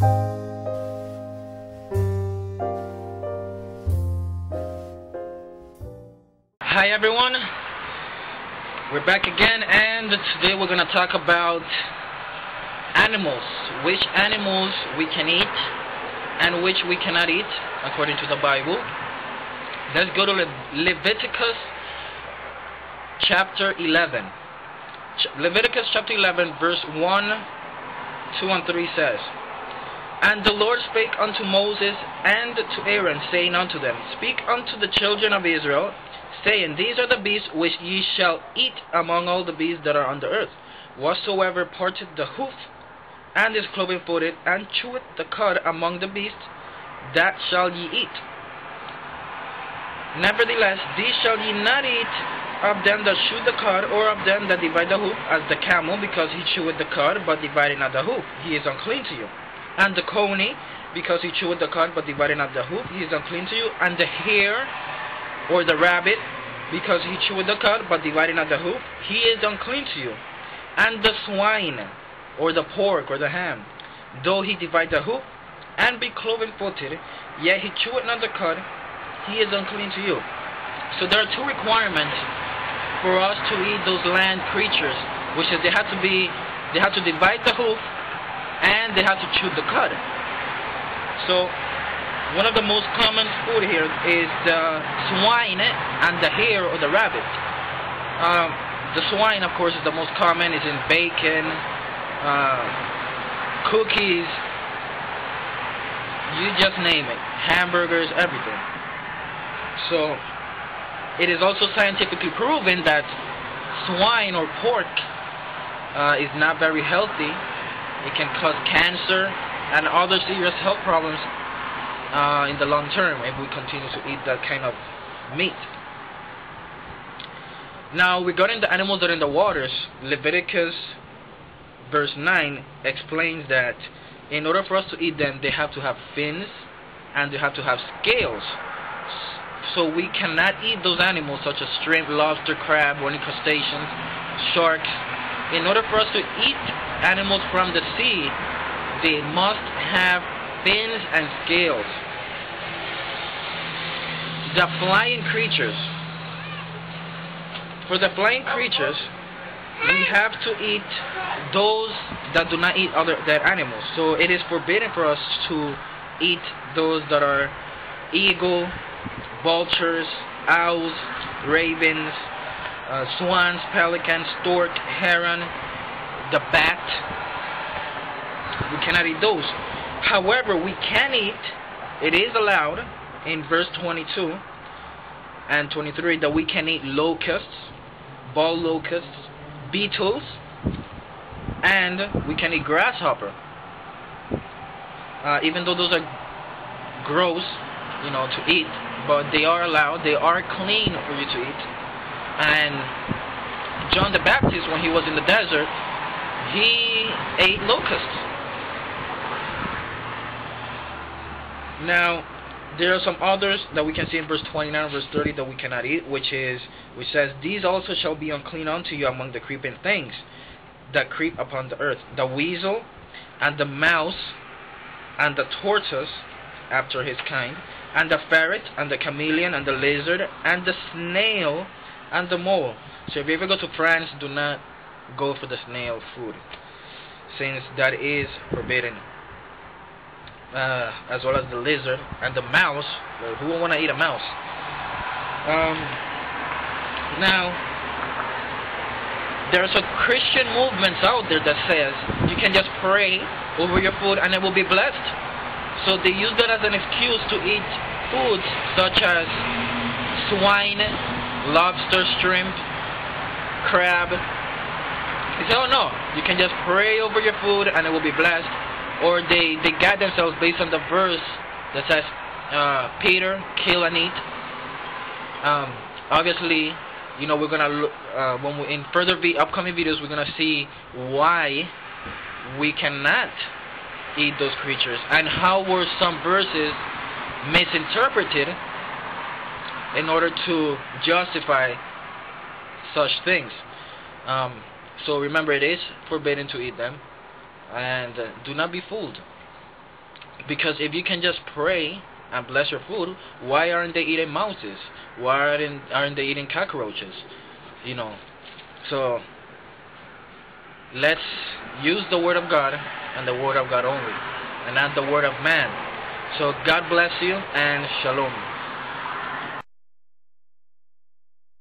Hi everyone, we're back again, and today we're going to talk about animals, which animals we can eat and which we cannot eat according to the Bible. Let's go to Leviticus chapter 11. Leviticus chapter 11 verse 1, 2 and 3 says, "And the Lord spake unto Moses and to Aaron, saying unto them, Speak unto the children of Israel, saying, These are the beasts which ye shall eat among all the beasts that are on the earth. Whatsoever parteth the hoof, and is cloven-footed, and cheweth the cud among the beasts, that shall ye eat. Nevertheless, these shall ye not eat of them that chew the cud, or of them that divide the hoof, as the camel, because he cheweth the cud, but divided not the hoof, he is unclean to you. And the coney, because he cheweth the cud, but divided not the hoof, he is unclean to you. And the hare, or the rabbit, because he cheweth the cud, but divided not the hoof, he is unclean to you. And the swine, or the pork, or the ham, though he divide the hoof, and be cloven-footed, yet he cheweth not the cud, he is unclean to you." So there are two requirements for us to eat those land creatures, which is they have to divide the hoof, and they have to chew the cud. So one of the most common food here is the swine and the hare or the rabbit. The swine, of course, is the most common. It's in bacon, cookies, you just name it, hamburgers, everything. So it is also scientifically proven that swine or pork is not very healthy. It can cause cancer and other serious health problems in the long term if we continue to eat that kind of meat. Now, regarding the animals that are in the waters, Leviticus verse 9 explains that in order for us to eat them, they have to have fins and they have to have scales. So we cannot eat those animals such as shrimp, lobster, crab, or any crustaceans, sharks. In order for us to eat animals from the sea, they must have fins and scales. The flying creatures. For the flying creatures, we have to eat those that do not eat other dead animals. So it is forbidden for us to eat those that are eagle, vultures, owls, ravens, swans, pelicans, stork, heron, the bat. We cannot eat those. However, we can eat, it is allowed in verse 22 and 23 that we can eat locusts, ball locusts, beetles, and we can eat grasshopper. Even though those are gross, to eat, but they are allowed, they are clean for you to eat. And John the Baptist, when he was in the desert, he ate locusts. Now, there are some others that we can see in verse 29 and verse 30 that we cannot eat, which says, "These also shall be unclean unto you among the creeping things that creep upon the earth, the weasel, and the mouse, and the tortoise after his kind, and the ferret, and the chameleon, and the lizard, and the snail, and the mole." So if you ever go to France, do not go for the snail food, since that is forbidden. As well as the lizard and the mouse. Well, who would want to eat a mouse? Now, there are some Christian movements out there that says you can just pray over your food and it will be blessed. So they use that as an excuse to eat foods such as swine, lobster, shrimp, crab. They say, "Oh no, you can just pray over your food and it will be blessed." Or they guide themselves based on the verse that says, "Peter, kill and eat." Obviously, we're gonna look in further upcoming videos. We're gonna see why we cannot eat those creatures and how were some verses misinterpreted in order to justify such things. So remember, it is forbidden to eat them, and do not be fooled. Because if you can just pray and bless your food, why aren't they eating mouses? Why aren't they eating cockroaches? You know. So let's use the word of God and the word of God only, and not the word of man. So God bless you, and shalom.